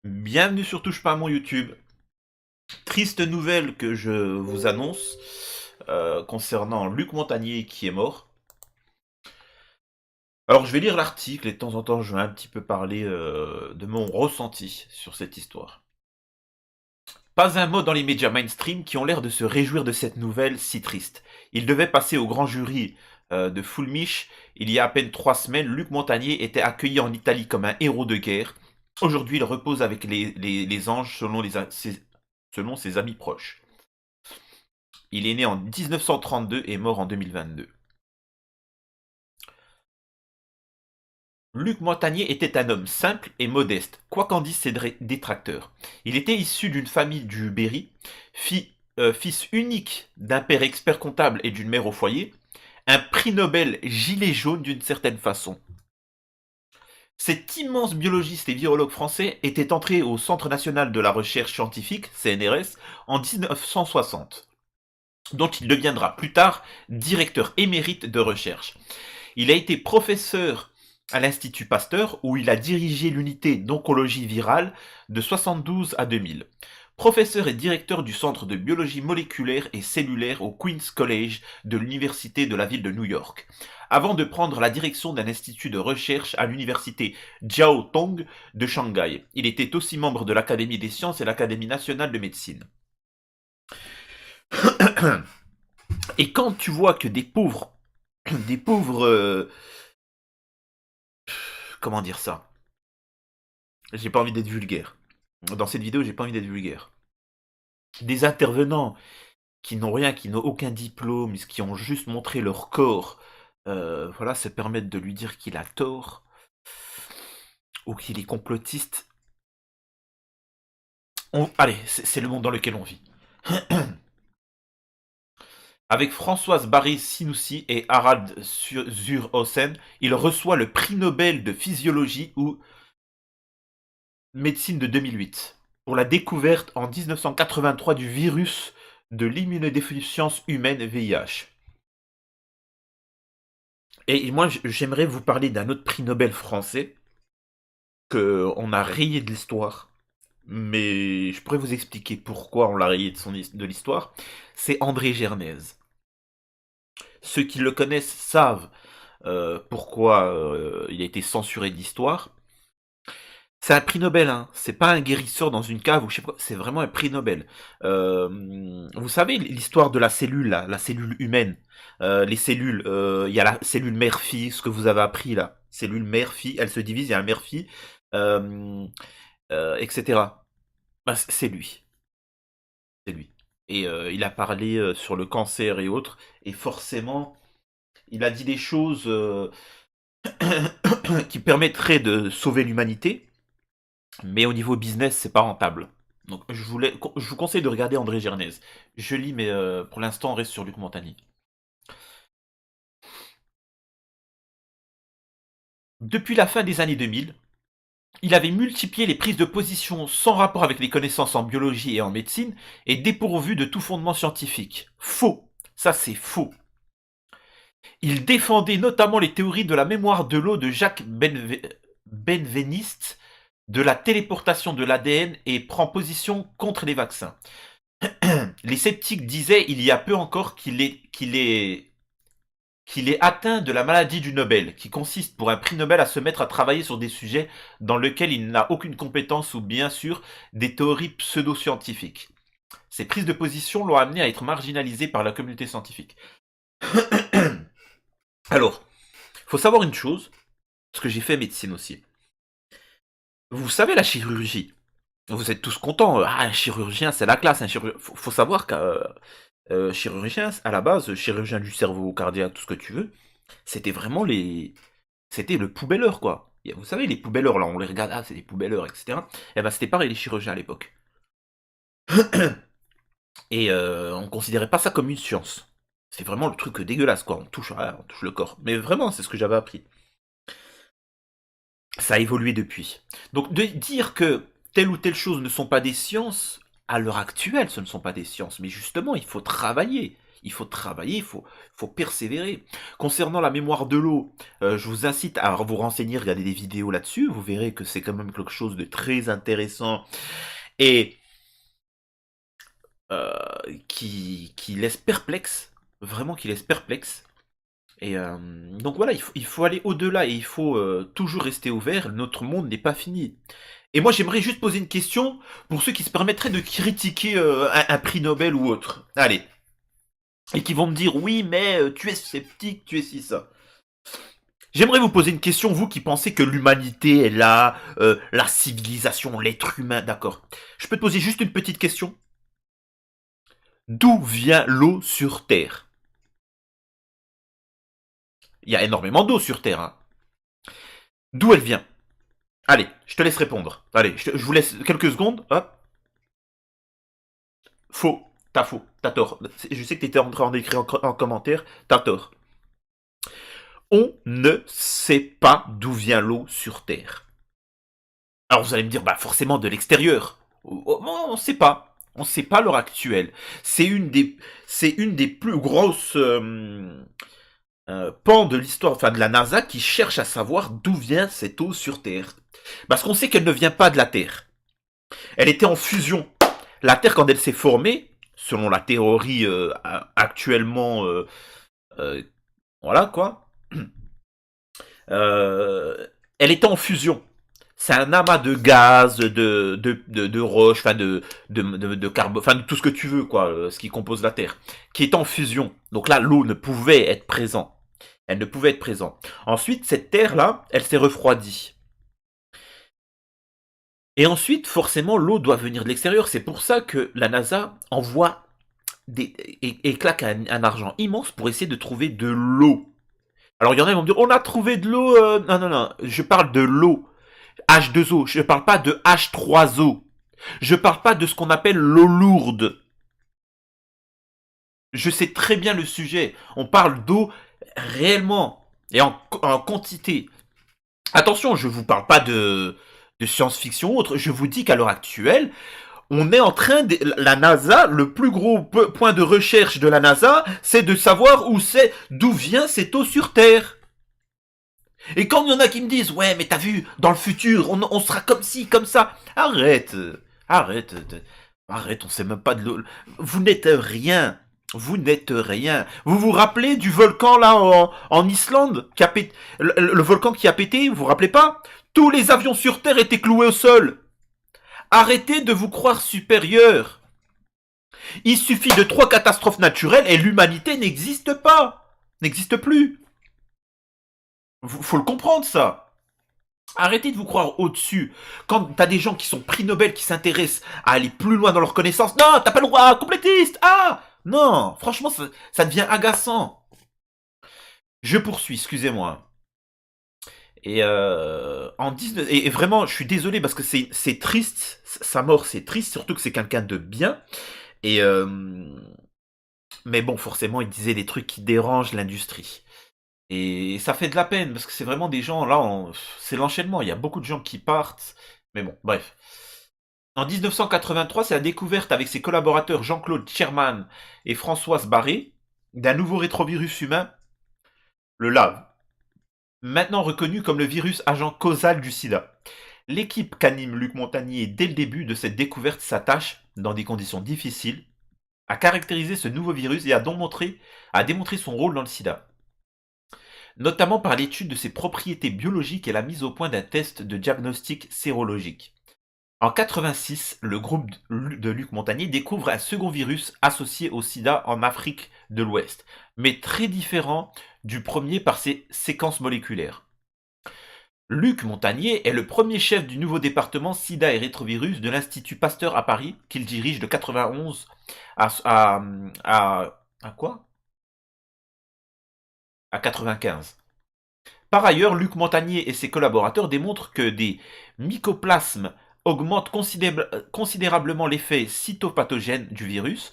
Bienvenue sur Touche pas à mon YouTube. Triste nouvelle que je vous annonce concernant Luc Montagnier qui est mort. Alors je vais lire l'article et de temps en temps je vais un petit peu parler de mon ressenti sur cette histoire. Pas un mot dans les médias mainstream qui ont l'air de se réjouir de cette nouvelle si triste. Il devait passer au grand jury de Fulmich. Il y a à peine 3 semaines, Luc Montagnier était accueilli en Italie comme un héros de guerre. Aujourd'hui, il repose avec les anges selon ses amis proches. Il est né en 1932 et mort en 2022. Luc Montagnier était un homme simple et modeste, quoi qu'en disent ses détracteurs. Il était issu d'une famille du Berry, fils unique d'un père expert comptable et d'une mère au foyer, un prix Nobel gilet jaune d'une certaine façon. Cet immense biologiste et virologue français était entré au Centre national de la recherche scientifique, CNRS, en 1960, dont il deviendra plus tard directeur émérite de recherche. Il a été professeur à l'Institut Pasteur, où il a dirigé l'unité d'oncologie virale de 72 à 2000. Professeur et directeur du Centre de biologie moléculaire et cellulaire au Queens College de l'Université de la ville de New York, avant de prendre la direction d'un institut de recherche à l'Université Jiao Tong de Shanghai. Il était aussi membre de l'Académie des sciences et l'Académie nationale de médecine. Et quand tu vois que des pauvres, comment dire ça, j'ai pas envie d'être vulgaire. Dans cette vidéo, j'ai pas envie d'être vulgaire. Des intervenants qui n'ont rien, qui n'ont aucun diplôme, qui ont juste montré leur corps, voilà, se permettent de lui dire qu'il a tort ou qu'il est complotiste. Allez, c'est le monde dans lequel on vit. Avec Françoise Barré-Sinoussi et Harald Zurhausen, il reçoit le prix Nobel de physiologie ou médecine de 2008 pour la découverte en 1983 du virus de l'immunodéficience humaine VIH. Et moi, j'aimerais vous parler d'un autre prix Nobel français qu'on a rayé de l'histoire, mais je pourrais vous expliquer pourquoi on l'a rayé de l'histoire. C'est André Gernez. Ceux qui le connaissent savent pourquoi il a été censuré de l'histoire. C'est un prix Nobel, hein. C'est pas un guérisseur dans une cave ou je sais pas. C'est vraiment un prix Nobel. Vous savez l'histoire de la cellule, là, la cellule humaine, les cellules. Il y a la cellule mère-fille, ce que vous avez appris là. Cellule mère-fille, elle se divise. Il y a un mère-fille, euh, etc. Ben, c'est lui, c'est lui. Et il a parlé sur le cancer et autres. Et forcément, il a dit des choses qui permettraient de sauver l'humanité. Mais au niveau business, c'est pas rentable. Donc je vous conseille de regarder André Gernez. Je lis, mais pour l'instant, on reste sur Luc Montagny. Depuis la fin des années 2000, il avait multiplié les prises de position sans rapport avec les connaissances en biologie et en médecine et dépourvues de tout fondement scientifique. Faux. Ça, c'est faux. Il défendait notamment les théories de la mémoire de l'eau de Jacques Benveniste, de la téléportation de l'ADN et prend position contre les vaccins. Les sceptiques disaient il y a peu encore qu'il est atteint de la maladie du Nobel, qui consiste pour un prix Nobel à se mettre à travailler sur des sujets dans lesquels il n'a aucune compétence ou bien sûr des théories pseudo-scientifiques. Ces prises de position l'ont amené à être marginalisé par la communauté scientifique. Alors, il faut savoir une chose, parce que j'ai fait médecine aussi. Vous savez la chirurgie. Vous êtes tous contents. Ah, un chirurgien, c'est la classe. Faut savoir qu'un chirurgien, à la base, chirurgien du cerveau, cardiaque, tout ce que tu veux, c'était vraiment les. C'était le poubelleur, quoi. Vous savez, les poubelleurs, là, on les regarde, ah, c'est des poubelleurs, etc. Et ben, c'était pareil, les chirurgiens à l'époque. Et on considérait pas ça comme une science. C'est vraiment le truc dégueulasse, quoi. On touche le corps. Mais vraiment, c'est ce que j'avais appris. Ça a évolué depuis. Donc, de dire que telle ou telle chose ne sont pas des sciences, à l'heure actuelle, ce ne sont pas des sciences. Mais justement, il faut travailler. Il faut travailler, faut persévérer. Concernant la mémoire de l'eau, je vous incite à vous renseigner, regarder des vidéos là-dessus. Vous verrez que c'est quand même quelque chose de très intéressant et euh, qui laisse perplexe, vraiment qui laisse perplexe. Et donc voilà, il faut aller au-delà et il faut toujours rester ouvert. Notre monde n'est pas fini. Et moi, j'aimerais juste poser une question pour ceux qui se permettraient de critiquer un prix Nobel ou autre. Allez. Et qui vont me dire, oui, mais tu es sceptique, tu es si ça. J'aimerais vous poser une question, vous qui pensez que l'humanité est là, la civilisation, l'être humain, d'accord. Je peux te poser juste une petite question. D'où vient l'eau sur Terre? Il y a énormément d'eau sur Terre, hein. D'où elle vient? Allez, je te laisse répondre. Allez, je vous laisse quelques secondes. Hop. Faux. T'as faux. T'as tort. Je sais que t'étais en train d'écrire en commentaire. T'as tort. On ne sait pas d'où vient l'eau sur Terre. Alors vous allez me dire, bah forcément de l'extérieur. On ne sait pas. On ne sait pas à l'heure actuelle. C'est une des plus grosses pans de l'histoire, enfin de la NASA, qui cherche à savoir d'où vient cette eau sur Terre. Parce qu'on sait qu'elle ne vient pas de la Terre. Elle était en fusion. La Terre, quand elle s'est formée, selon la théorie actuellement, euh, voilà quoi, elle était en fusion. C'est un amas de gaz, de roches, enfin de carbone, enfin de tout ce que tu veux, quoi, ce qui compose la Terre, qui est en fusion. Donc là, l'eau ne pouvait être présente. Elle ne pouvait être présente. Ensuite, cette Terre-là, elle s'est refroidie. Et ensuite, forcément, l'eau doit venir de l'extérieur. C'est pour ça que la NASA envoie et claque un argent immense pour essayer de trouver de l'eau. Alors il y en a qui vont me dire, on a trouvé de l'eau. Non, non, non, je parle de l'eau. H2O, je ne parle pas de H3O. Je ne parle pas de ce qu'on appelle l'eau lourde. Je sais très bien le sujet. On parle d'eau réellement et en quantité. Attention, je ne vous parle pas de science-fiction ou autre. Je vous dis qu'à l'heure actuelle, on est en train de... La NASA, le plus gros point de recherche de la NASA, c'est de savoir d'où vient cette eau sur Terre. Et quand il y en a qui me disent, ouais, mais t'as vu, dans le futur, on sera comme ci, comme ça. Arrête, arrête, arrête, on sait même pas de l'eau. Vous n'êtes rien. Vous n'êtes rien. Vous vous rappelez du volcan là en Islande qui a pété, le volcan qui a pété, vous vous rappelez pas? Tous les avions sur Terre étaient cloués au sol. Arrêtez de vous croire supérieur. Il suffit de 3 catastrophes naturelles et l'humanité n'existe pas. N'existe plus. Faut le comprendre ça. Arrêtez de vous croire au-dessus. Quand t'as des gens qui sont prix Nobel qui s'intéressent à aller plus loin dans leurs connaissances, non, t'as pas le droit, complétiste. Ah non, franchement, ça devient agaçant. Je poursuis, excusez-moi. Et et vraiment, je suis désolé parce que c'est triste. Sa mort, c'est triste, surtout que c'est quelqu'un de bien. Et mais bon, forcément, il disait des trucs qui dérangent l'industrie. Et ça fait de la peine, parce que c'est vraiment des gens, là, c'est l'enchaînement, il y a beaucoup de gens qui partent. Mais bon, bref. En 1983, c'est la découverte avec ses collaborateurs Jean-Claude Sherman et Françoise Barré d'un nouveau rétrovirus humain, le LAV, maintenant reconnu comme le virus agent causal du sida. L'équipe qu'anime Luc Montagnier dès le début de cette découverte s'attache, dans des conditions difficiles, à caractériser ce nouveau virus et à démontrer son rôle dans le sida, notamment par l'étude de ses propriétés biologiques et la mise au point d'un test de diagnostic sérologique. En 86, le groupe de Luc Montagnier découvre un second virus associé au sida en Afrique de l'Ouest, mais très différent du premier par ses séquences moléculaires. Luc Montagnier est le premier chef du nouveau département sida et rétrovirus de l'Institut Pasteur à Paris, qu'il dirige de 91 à quoi? À 95. Par ailleurs, Luc Montagnier et ses collaborateurs démontrent que des mycoplasmes augmentent considérablement l'effet cytopathogène du virus.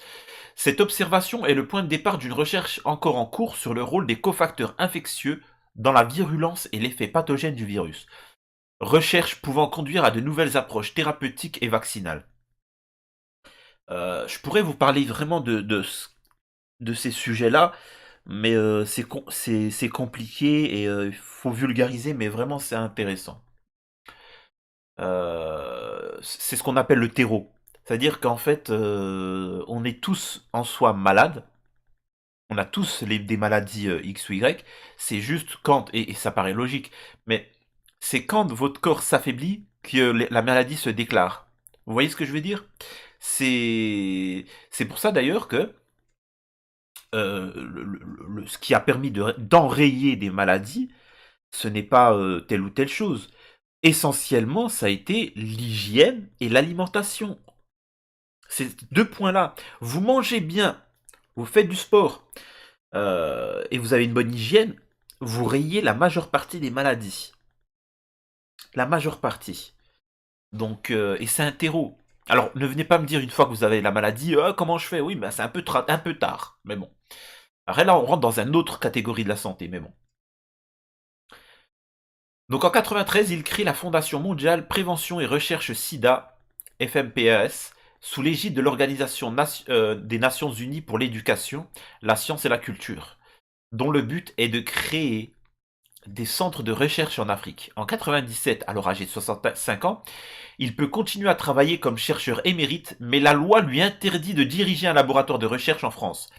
Cette observation est le point de départ d'une recherche encore en cours sur le rôle des cofacteurs infectieux dans la virulence et l'effet pathogène du virus. Recherche pouvant conduire à de nouvelles approches thérapeutiques et vaccinales. Je pourrais vous parler vraiment de de ces sujets-là, mais c'est compliqué et il faut vulgariser, mais vraiment c'est intéressant. C'est ce qu'on appelle le terreau. C'est-à-dire qu'en fait, on est tous en soi malades. On a tous des maladies X ou Y. C'est juste quand, et ça paraît logique, mais c'est quand votre corps s'affaiblit que la maladie se déclare. Vous voyez ce que je veux dire? C'est pour ça d'ailleurs que ce qui a permis d'enrayer des maladies, ce n'est pas telle ou telle chose. Essentiellement, ça a été l'hygiène et l'alimentation. Ces deux points-là. Vous mangez bien, vous faites du sport, et vous avez une bonne hygiène, vous rayez la majeure partie des maladies. La majeure partie. Donc, et c'est un terreau. Alors, ne venez pas me dire une fois que vous avez la maladie, comment je fais? Oui, ben c'est un peu tard. Mais bon. Après, là, on rentre dans une autre catégorie de la santé, mais bon. Donc, en 93, il crée la Fondation mondiale Prévention et Recherche SIDA, FMPAS, sous l'égide de l'Organisation des Nations Unies pour l'éducation, la science et la culture, dont le but est de créer des centres de recherche en Afrique. En 97, alors âgé de 65 ans, il peut continuer à travailler comme chercheur émérite, mais la loi lui interdit de diriger un laboratoire de recherche en France.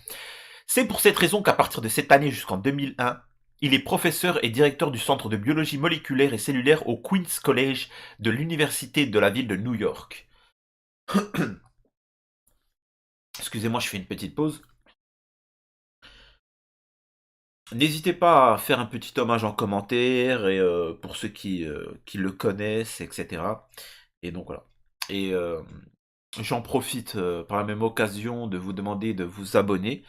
C'est pour cette raison qu'à partir de cette année jusqu'en 2001, il est professeur et directeur du Centre de biologie moléculaire et cellulaire au Queens College de l'Université de la ville de New York. Excusez-moi, je fais une petite pause. N'hésitez pas à faire un petit hommage en commentaire et pour ceux qui le connaissent, etc. Et donc voilà. Et j'en profite par la même occasion de vous demander de vous abonner.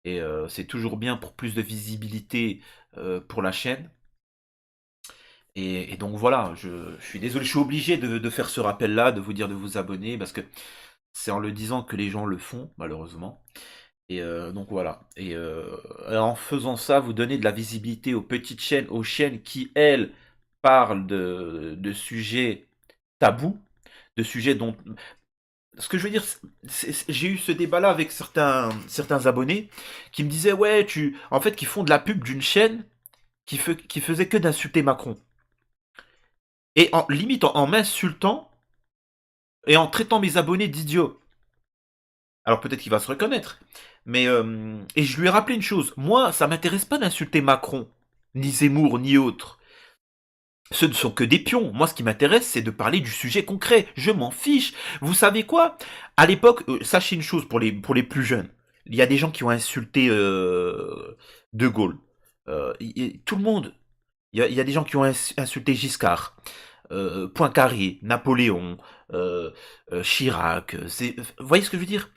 Et c'est toujours bien pour plus de visibilité pour la chaîne. Et donc voilà, je suis désolé, je suis obligé de faire ce rappel-là, de vous dire de vous abonner, parce que c'est en le disant que les gens le font, malheureusement. Et donc voilà. Et en faisant ça, vous donnez de la visibilité aux petites chaînes, aux chaînes qui, elles, parlent de sujets tabous, de sujets dont... Ce que je veux dire, j'ai eu ce débat-là avec certains abonnés qui me disaient, ouais, en fait, qui font de la pub d'une chaîne qui faisait que d'insulter Macron. Et limite en m'insultant et en traitant mes abonnés d'idiots. Alors peut-être qu'il va se reconnaître. Mais et je lui ai rappelé une chose. Moi, ça m'intéresse pas d'insulter Macron, ni Zemmour, ni autres. Ce ne sont que des pions. Moi, ce qui m'intéresse, c'est de parler du sujet concret. Je m'en fiche. Vous savez quoi? À l'époque, sachez une chose pour les plus jeunes. Il y a des gens qui ont insulté De Gaulle. Tout le monde. Il y a des gens qui ont insulté Giscard. Poincaré, Napoléon, Chirac. Vous voyez ce que je veux dire?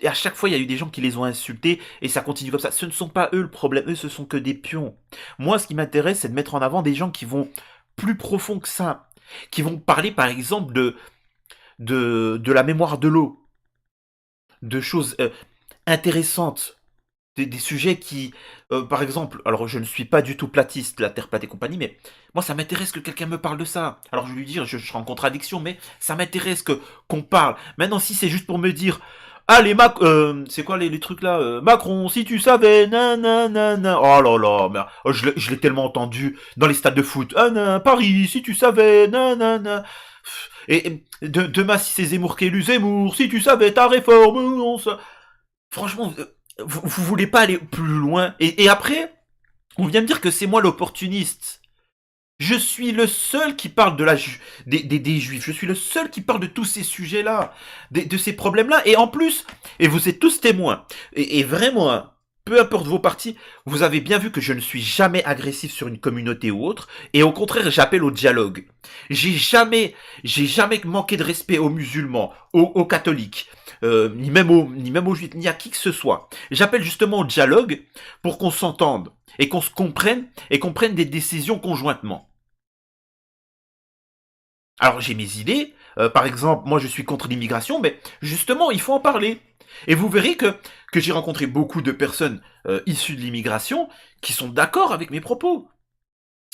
Et à chaque fois, il y a eu des gens qui les ont insultés et ça continue comme ça. Ce ne sont pas eux le problème, eux, ce sont que des pions. Moi, ce qui m'intéresse, c'est de mettre en avant des gens qui vont plus profond que ça, qui vont parler, par exemple, de la mémoire de l'eau, de choses intéressantes, des sujets qui, par exemple, alors je ne suis pas du tout platiste, la Terre plate et compagnie, mais moi, ça m'intéresse que quelqu'un me parle de ça. Alors je vais lui dire, je serai en contradiction, mais ça m'intéresse qu'on parle. Maintenant, si c'est juste pour me dire, allez, c'est quoi les trucs là Macron, si tu savais, nanana. Oh là là, mais je l'ai tellement entendu dans les stades de foot. Ah, nan, Paris, si tu savais, nanana. Et demain, si c'est Zemmour qui est élu, Zemmour, si tu savais ta réforme, franchement, vous voulez pas aller plus loin. Et après, on vient me dire que c'est moi l'opportuniste. Je suis le seul qui parle des juifs. Je suis le seul qui parle de tous ces sujets-là, de ces problèmes-là. Et en plus, et vous êtes tous témoins, et vraiment, hein, peu importe vos partis, vous avez bien vu que je ne suis jamais agressif sur une communauté ou autre, et au contraire, j'appelle au dialogue. J'ai jamais manqué de respect aux musulmans, aux catholiques, ni même aux juifs, ni à qui que ce soit. J'appelle justement au dialogue pour qu'on s'entende et qu'on se comprenne et qu'on prenne des décisions conjointement. Alors j'ai mes idées, par exemple, moi je suis contre l'immigration, mais justement il faut en parler. Et vous verrez que j'ai rencontré beaucoup de personnes issues de l'immigration qui sont d'accord avec mes propos.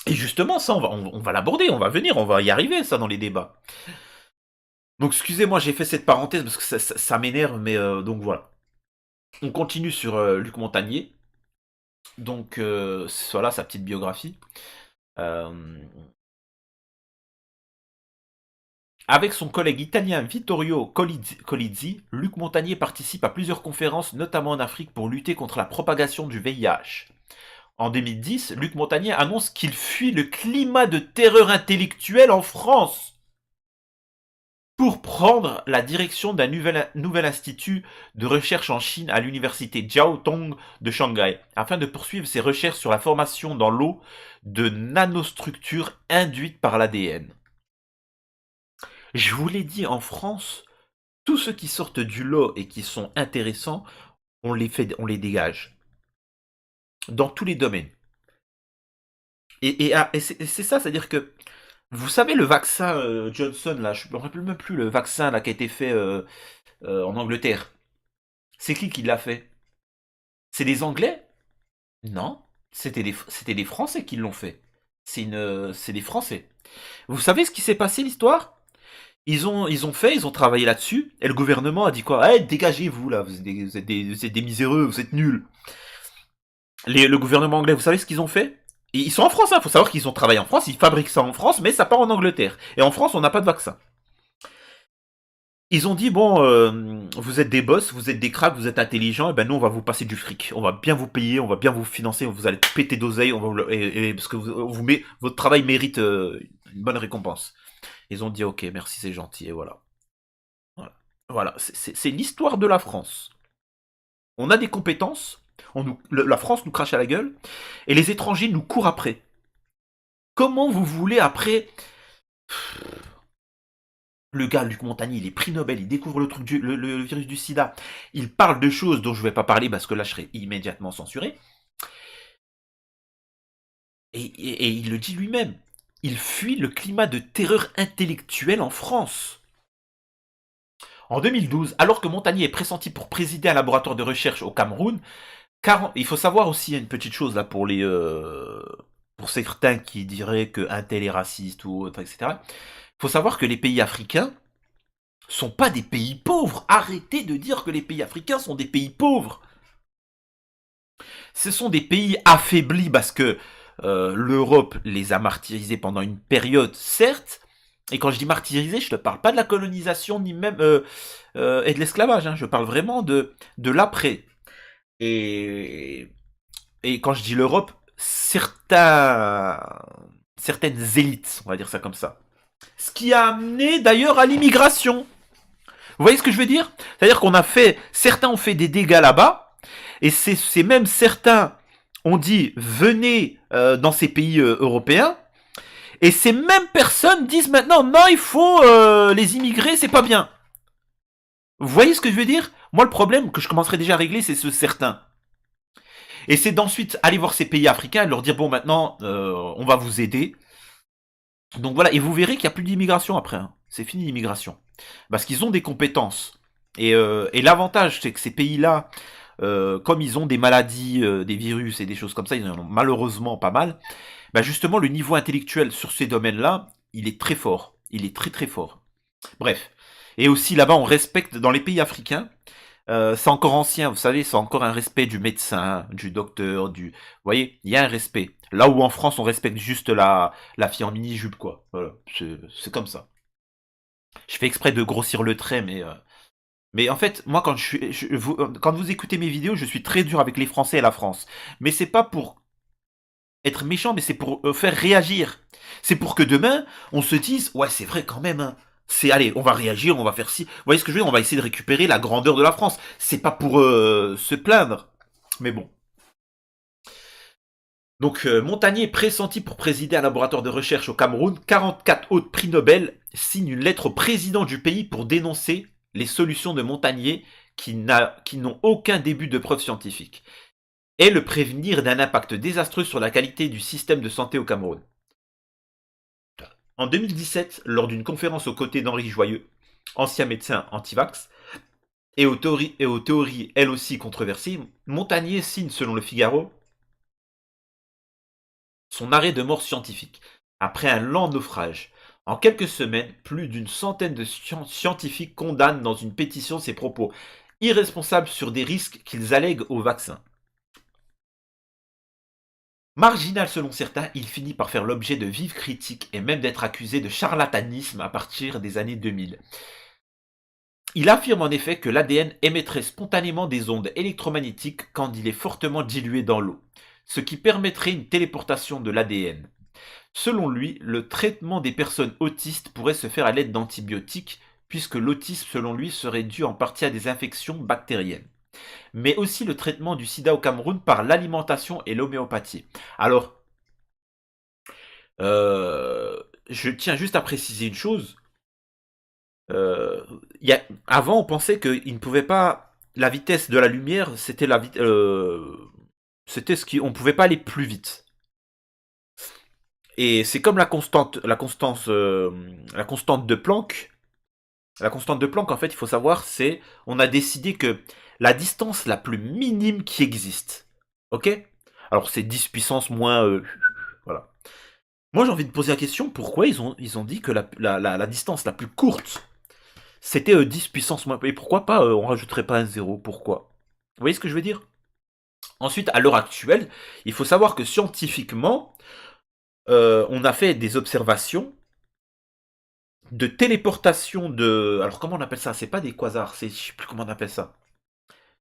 Et justement ça on va l'aborder, on va venir, on va y arriver ça dans les débats. Donc excusez-moi j'ai fait cette parenthèse parce que ça m'énerve, mais donc voilà. On continue sur Luc Montagnier. Donc, voilà sa petite biographie. Euh, Avec son collègue italien Vittorio Colizzi, Luc Montagnier participe à plusieurs conférences, notamment en Afrique, pour lutter contre la propagation du VIH. En 2010, Luc Montagnier annonce qu'il fuit le climat de terreur intellectuelle en France pour prendre la direction d'un nouvel institut de recherche en Chine à l'université Jiao Tong de Shanghai, afin de poursuivre ses recherches sur la formation dans l'eau de nanostructures induites par l'ADN. Je vous l'ai dit, en France, tous ceux qui sortent du lot et qui sont intéressants, on les dégage. Dans tous les domaines. Et c'est ça, c'est-à-dire que, vous savez, le vaccin Johnson, là, je ne me rappelle même plus le vaccin là, qui a été fait en Angleterre. C'est qui l'a fait? C'est des Anglais? Non, c'était des Français qui l'ont fait. C'est des Français. Vous savez ce qui s'est passé, l'histoire? Ils ont travaillé là-dessus, et le gouvernement a dit quoi? Eh, dégagez-vous là, vous êtes des miséreux, vous êtes nuls. Le gouvernement anglais, vous savez ce qu'ils ont fait? Et ils sont en France, il faut savoir qu'ils ont travaillé en France, ils fabriquent ça en France, mais ça part en Angleterre. Et en France, on n'a pas de vaccin. Ils ont dit, bon, vous êtes des boss, vous êtes des cracks, vous êtes intelligents, et ben nous, on va vous passer du fric. On va bien vous payer, on va bien vous financer, vous allez péter d'oseille, parce que votre travail mérite une bonne récompense. Ils ont dit, ok, merci, c'est gentil, et voilà. Voilà, voilà. C'est l'histoire de la France. On a des compétences, la France nous crache à la gueule, et les étrangers nous courent après. Comment vous voulez après... Le gars, Luc Montagnier, il est prix Nobel, il découvre le truc le virus du sida, il parle de choses dont je ne vais pas parler parce que là je serai immédiatement censuré. Et il le dit lui-même, il fuit le climat de terreur intellectuelle en France. En 2012, alors que Montagnier est pressenti pour présider un laboratoire de recherche au Cameroun, il faut savoir aussi une petite chose là pour certains qui diraient que un tel est raciste ou autre, etc. Il faut savoir que les pays africains sont pas des pays pauvres. Arrêtez de dire que les pays africains sont des pays pauvres. Ce sont des pays affaiblis parce que l'Europe les a martyrisés pendant une période, certes. Et quand je dis martyrisés, je ne parle pas de la colonisation ni même et de l'esclavage. Hein. Je parle vraiment de l'après. Et, et quand je dis l'Europe, certaines élites, on va dire ça comme ça. Ce qui a amené d'ailleurs à l'immigration. Vous voyez ce que je veux dire? C'est-à-dire certains ont fait des dégâts là-bas, et c'est même certains ont dit venez dans ces pays européens, et ces mêmes personnes disent maintenant non, il faut les immigrés, c'est pas bien. Vous voyez ce que je veux dire? Moi, le problème que je commencerai déjà à régler, c'est ce certain. Et c'est d'ensuite aller voir ces pays africains et leur dire bon, maintenant, on va vous aider. Donc voilà, et vous verrez qu'il n'y a plus d'immigration après. Hein. C'est fini l'immigration. Parce qu'ils ont des compétences. Et l'avantage, c'est que ces pays-là, comme ils ont des maladies, des virus et des choses comme ça, ils en ont malheureusement pas mal, bah justement, le niveau intellectuel sur ces domaines-là, il est très fort. Il est très très fort. Bref. Et aussi là-bas, on respecte, dans les pays africains, c'est encore ancien, vous savez, c'est encore un respect du médecin, du docteur, Vous voyez, il y a un respect. Là où en France, on respecte juste la fille en mini-jupe, quoi. Voilà, c'est comme ça. Je fais exprès de grossir le trait, mais en fait, moi, quand vous écoutez mes vidéos, je suis très dur avec les Français et la France. Mais c'est pas pour être méchant, mais c'est pour faire réagir. C'est pour que demain, on se dise, ouais, c'est vrai quand même, hein. Allez, on va réagir, on va faire ci. Vous voyez ce que je veux dire? On va essayer de récupérer la grandeur de la France. C'est pas pour se plaindre. Mais bon. Donc, Montagnier, pressenti pour présider un laboratoire de recherche au Cameroun, 44 autres prix Nobel signent une lettre au président du pays pour dénoncer les solutions de Montagnier qui n'ont aucun début de preuve scientifique et le prévenir d'un impact désastreux sur la qualité du système de santé au Cameroun. En 2017, lors d'une conférence aux côtés d'Henri Joyeux, ancien médecin anti-vax, et aux théories elles aussi controversées, Montagnier signe, selon le Figaro, son arrêt de mort scientifique, après un lent naufrage. En quelques semaines, plus d'une centaine de scientifiques condamnent dans une pétition ses propos. irresponsables sur des risques qu'ils allèguent au vaccin. Marginal selon certains, il finit par faire l'objet de vives critiques et même d'être accusé de charlatanisme à partir des années 2000. Il affirme en effet que l'ADN émettrait spontanément des ondes électromagnétiques quand il est fortement dilué dans l'eau, ce qui permettrait une téléportation de l'ADN. Selon lui, le traitement des personnes autistes pourrait se faire à l'aide d'antibiotiques, puisque l'autisme, selon lui, serait dû en partie à des infections bactériennes. Mais aussi le traitement du sida au Cameroun par l'alimentation et l'homéopathie. Alors, euh, je tiens juste à préciser une chose. Euh, Avant, on pensait qu'il ne pouvait pas. La vitesse de la lumière, c'était c'était ce qui. On ne pouvait pas aller plus vite. Et c'est comme la constante de Planck. La constante de Planck, en fait, il faut savoir, c'est, on a décidé que la distance la plus minime qui existe, ok. Alors c'est 10 puissance moins, voilà. Moi j'ai envie de poser la question, pourquoi ils ont dit que la distance la plus courte, c'était 10 puissance moins, et pourquoi pas, on rajouterait pas un zéro, pourquoi? Vous voyez ce que je veux dire? Ensuite, à l'heure actuelle, il faut savoir que scientifiquement, on a fait des observations de téléportation de... Alors comment on appelle ça? C'est pas des quasars, je sais plus comment on appelle ça.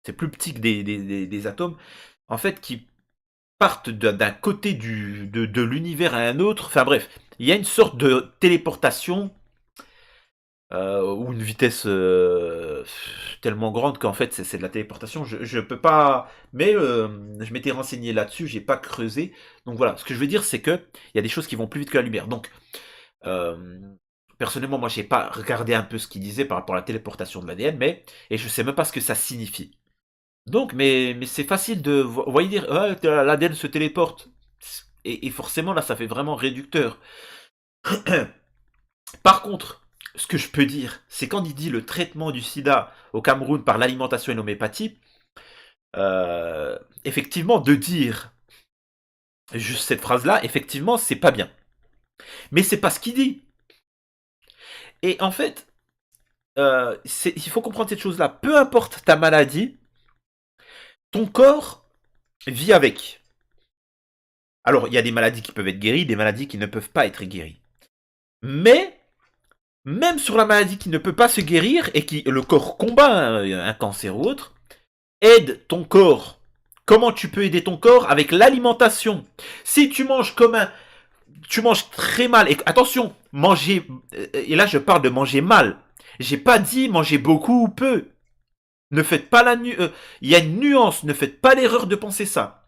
C'est plus petit que des atomes, en fait, qui partent d'un côté de l'univers à un autre. Enfin bref, il y a une sorte de téléportation ou une vitesse tellement grande qu'en fait c'est de la téléportation. Je peux pas, mais je m'étais renseigné là-dessus, j'ai pas creusé. Donc voilà, ce que je veux dire c'est que il y a des choses qui vont plus vite que la lumière. Donc euh, personnellement, moi j'ai pas regardé un peu ce qu'il disait par rapport à la téléportation de l'ADN, mais et je sais même pas ce que ça signifie. Donc, mais c'est facile de, vous voyez dire, ah, l'ADN se téléporte. Et forcément, là, ça fait vraiment réducteur. Par contre, ce que je peux dire, c'est quand il dit le traitement du sida au Cameroun par l'alimentation et l'homéopathie, effectivement, de dire juste cette phrase-là, effectivement, c'est pas bien. Mais c'est pas ce qu'il dit. Et en fait, il faut comprendre cette chose-là. Peu importe ta maladie, ton corps vit avec. Alors, il y a des maladies qui peuvent être guéries, des maladies qui ne peuvent pas être guéries. Mais, même sur la maladie qui ne peut pas se guérir et qui le corps combat, un cancer ou autre, aide ton corps. Comment tu peux aider ton corps? Avec l'alimentation. Si tu manges comme un... Tu manges très mal. Et attention, manger... Et là, je parle de manger mal. J'ai pas dit manger beaucoup ou peu. Ne faites pas la nuance. Il y a une nuance. Ne faites pas l'erreur de penser ça.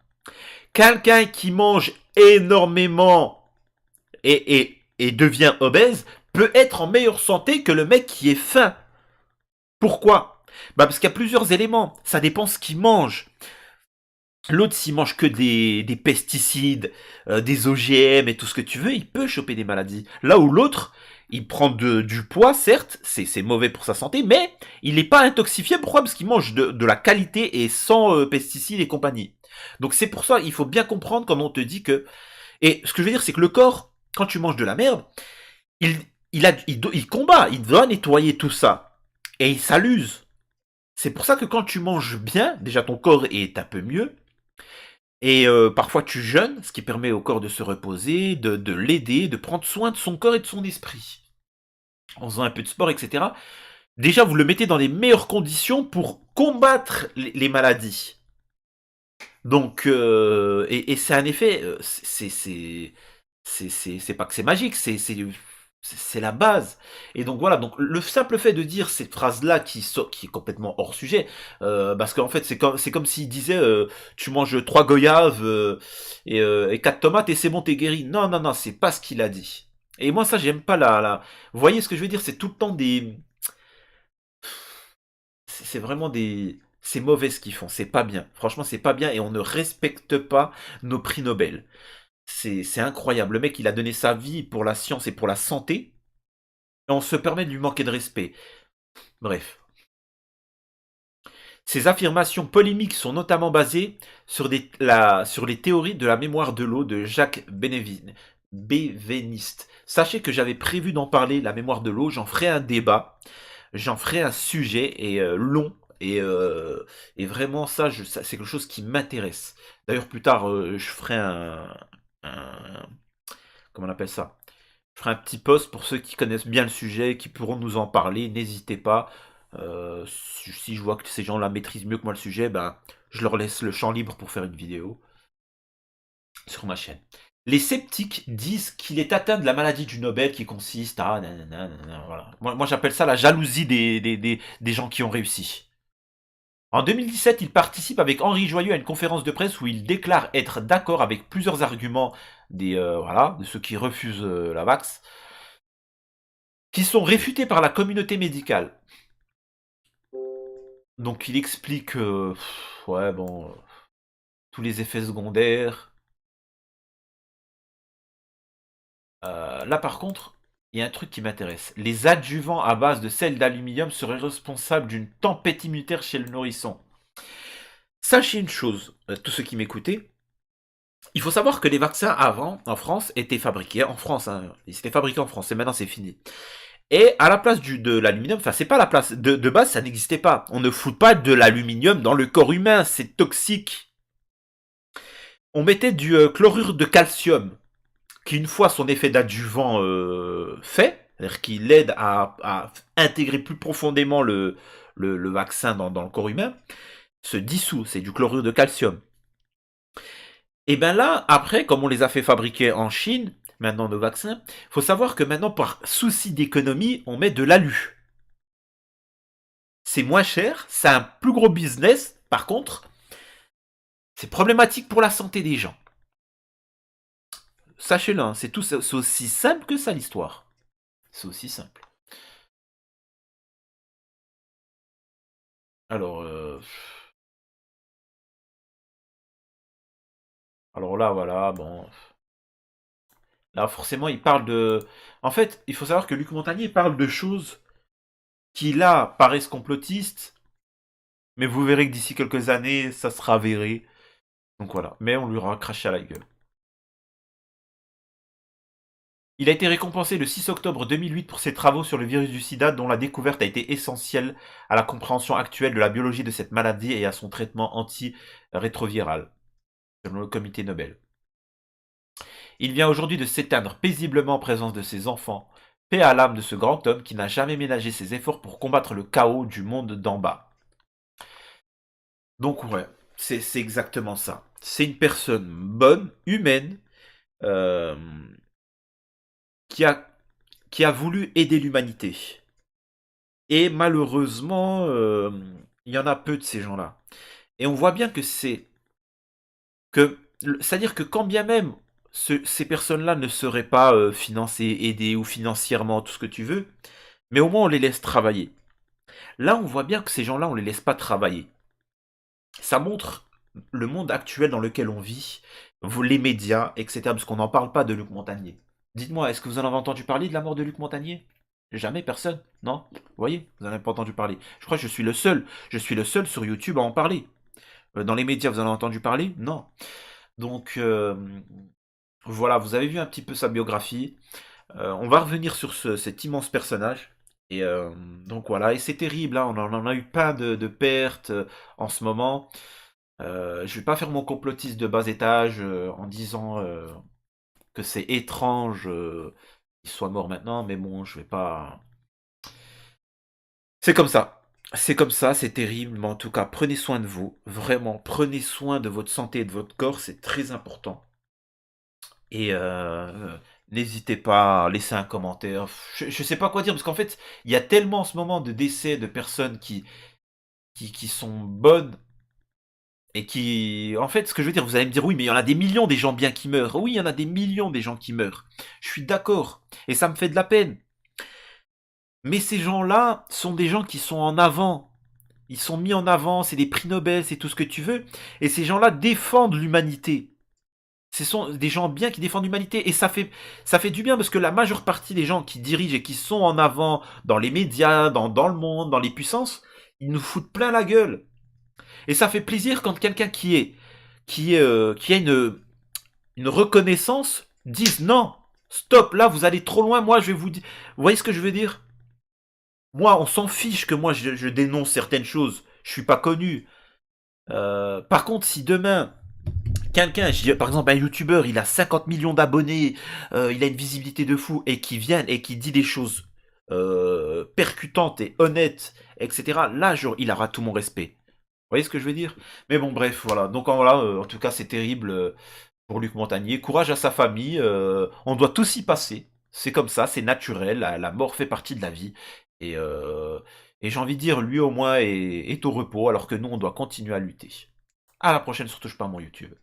Quelqu'un qui mange énormément et devient obèse peut être en meilleure santé que le mec qui est faim. Pourquoi? Bah parce qu'il y a plusieurs éléments. Ça dépend ce qu'il mange. L'autre, s'il mange que des pesticides, des OGM et tout ce que tu veux, il peut choper des maladies. Là où l'autre, il prend du poids, certes, c'est mauvais pour sa santé, mais il n'est pas intoxifié. Pourquoi? Parce qu'il mange de la qualité et sans pesticides et compagnie. Donc c'est pour ça, il faut bien comprendre quand on te dit que... Et ce que je veux dire, c'est que le corps, quand tu manges de la merde, il, il combat, il doit nettoyer tout ça. Et il s'alluse. C'est pour ça que quand tu manges bien, déjà ton corps est un peu mieux. Et parfois tu jeûnes, ce qui permet au corps de se reposer, de l'aider, de prendre soin de son corps et de son esprit. En faisant un peu de sport, etc. Déjà, vous le mettez dans les meilleures conditions pour combattre les maladies. Donc, et c'est un effet, c'est pas que c'est magique, c'est la base. Et donc voilà, donc le simple fait de dire cette phrase-là qui est complètement hors sujet, parce qu'en fait c'est comme s'il disait tu manges 3 goyaves et 4 tomates et c'est bon t'es guéri. Non non non, c'est pas ce qu'il a dit. Et moi ça j'aime pas Vous voyez ce que je veux dire, c'est tout le temps c'est vraiment c'est mauvais ce qu'ils font, c'est pas bien. Franchement c'est pas bien et on ne respecte pas nos prix Nobel. C'est incroyable. Le mec, il a donné sa vie pour la science et pour la santé. Et on se permet de lui manquer de respect. Bref. Ces affirmations polémiques sont notamment basées sur les théories de la mémoire de l'eau de Jacques Béveniste. Sachez que j'avais prévu d'en parler, la mémoire de l'eau. J'en ferai un débat. J'en ferai un sujet et long Et vraiment, ça, c'est quelque chose qui m'intéresse. D'ailleurs, plus tard, je ferai comment on appelle ça? Je ferai un petit post pour ceux qui connaissent bien le sujet, qui pourront nous en parler. N'hésitez pas. Si je vois que ces gens-là maîtrisent mieux que moi le sujet, ben, je leur laisse le champ libre pour faire une vidéo sur ma chaîne. Les sceptiques disent qu'il est atteint de la maladie du Nobel qui consiste à... nanana, nanana, voilà. Moi j'appelle ça la jalousie des gens qui ont réussi. En 2017, il participe avec Henri Joyeux à une conférence de presse où il déclare être d'accord avec plusieurs arguments voilà, de ceux qui refusent la vax, qui sont réfutés par la communauté médicale. Donc il explique, ouais bon, tous les effets secondaires. Là par contre, il y a un truc qui m'intéresse. Les adjuvants à base de sel d'aluminium seraient responsables d'une tempête immunitaire chez le nourrisson. Sachez une chose, tous ceux qui m'écoutaient, il faut savoir que les vaccins avant, en France, étaient fabriqués en France. Hein. Ils étaient fabriqués en France et maintenant c'est fini. Et à la place de l'aluminium, enfin c'est pas la place, de base ça n'existait pas. On ne fout pas de l'aluminium dans le corps humain, c'est toxique. On mettait du chlorure de calcium, qui une fois son effet d'adjuvant fait, c'est-à-dire qu'il aide à intégrer plus profondément le vaccin dans le corps humain, se dissout, c'est du chlorure de calcium. Et bien là, après, comme on les a fait fabriquer en Chine, maintenant nos vaccins, il faut savoir que maintenant, par souci d'économie, on met de l'alu. C'est moins cher, c'est un plus gros business, par contre, c'est problématique pour la santé des gens. Sachez-le, hein, c'est aussi simple que ça l'histoire. C'est aussi simple. Alors, alors là, voilà, bon. Là, forcément, il parle de... En fait, il faut savoir que Luc Montagnier parle de choses qui, là, paraissent complotistes, mais vous verrez que d'ici quelques années, ça sera avéré. Donc voilà, mais on lui aura craché à la gueule. Il a été récompensé le 6 octobre 2008 pour ses travaux sur le virus du sida, dont la découverte a été essentielle à la compréhension actuelle de la biologie de cette maladie et à son traitement antirétroviral, selon le comité Nobel. Il vient aujourd'hui de s'éteindre paisiblement en présence de ses enfants. Paix à l'âme de ce grand homme qui n'a jamais ménagé ses efforts pour combattre le chaos du monde d'en bas. Donc ouais, c'est exactement ça. C'est une personne bonne, humaine, euh, qui a voulu aider l'humanité. Et malheureusement, il y en a peu de ces gens-là. Et on voit bien que c'est-à-dire que quand bien même ces personnes-là ne seraient pas financées, aidées ou financièrement, tout ce que tu veux, mais au moins on les laisse travailler. Là, on voit bien que ces gens-là, on les laisse pas travailler. Ça montre le monde actuel dans lequel on vit, les médias, etc. Parce qu'on n'en parle pas de Luc Montagnier. Dites-moi, est-ce que vous en avez entendu parler de la mort de Luc Montagnier? Jamais, personne, non? Vous voyez, vous n'en avez pas entendu parler. Je crois que je suis le seul. Je suis le seul sur YouTube à en parler. Dans les médias, vous en avez entendu parler? Non. Donc, voilà, vous avez vu un petit peu sa biographie. On va revenir sur cet immense personnage. Et donc voilà, et c'est terrible, hein, on en a eu plein de pertes en ce moment. Je vais pas faire mon complotiste de bas étage en disant que c'est étrange qu'il soit mort maintenant, mais bon, je vais pas. C'est comme ça. C'est comme ça, c'est terrible, mais en tout cas, prenez soin de vous. Vraiment, prenez soin de votre santé et de votre corps, c'est très important. Et n'hésitez pas à laisser un commentaire. Je sais pas quoi dire, parce qu'en fait, il y a tellement en ce moment de décès de personnes qui sont bonnes et qui... En fait, ce que je veux dire, vous allez me dire, oui, mais il y en a des millions des gens bien qui meurent. Oui, il y en a des millions des gens qui meurent. Je suis d'accord. Et ça me fait de la peine. Mais ces gens-là sont des gens qui sont en avant. Ils sont mis en avant, c'est des prix Nobel, c'est tout ce que tu veux. Et ces gens-là défendent l'humanité. Ce sont des gens bien qui défendent l'humanité. Et ça fait du bien parce que la majeure partie des gens qui dirigent et qui sont en avant dans les médias, dans le monde, dans les puissances, ils nous foutent plein la gueule. Et ça fait plaisir quand quelqu'un qui a une reconnaissance dise non, stop, là vous allez trop loin, moi je vais vous dire. Vous voyez ce que je veux dire? Moi, on s'en fiche que moi je dénonce certaines choses. je suis pas connu. Par contre, si demain, quelqu'un, par exemple un youtubeur, il a 50 millions d'abonnés, il a une visibilité de fou, et qui vient et qui dit des choses percutantes et honnêtes, etc., là, genre, il aura tout mon respect. Vous voyez ce que je veux dire? Mais bon, bref, voilà. Donc voilà, en tout cas, c'est terrible pour Luc Montagnier. Courage à sa famille. On doit tous y passer. C'est comme ça, c'est naturel. La mort fait partie de la vie. Et, euh, et j'ai envie de dire, lui au moins est au repos, alors que nous, on doit continuer à lutter. À la prochaine sur Touche pas à mon YouTube.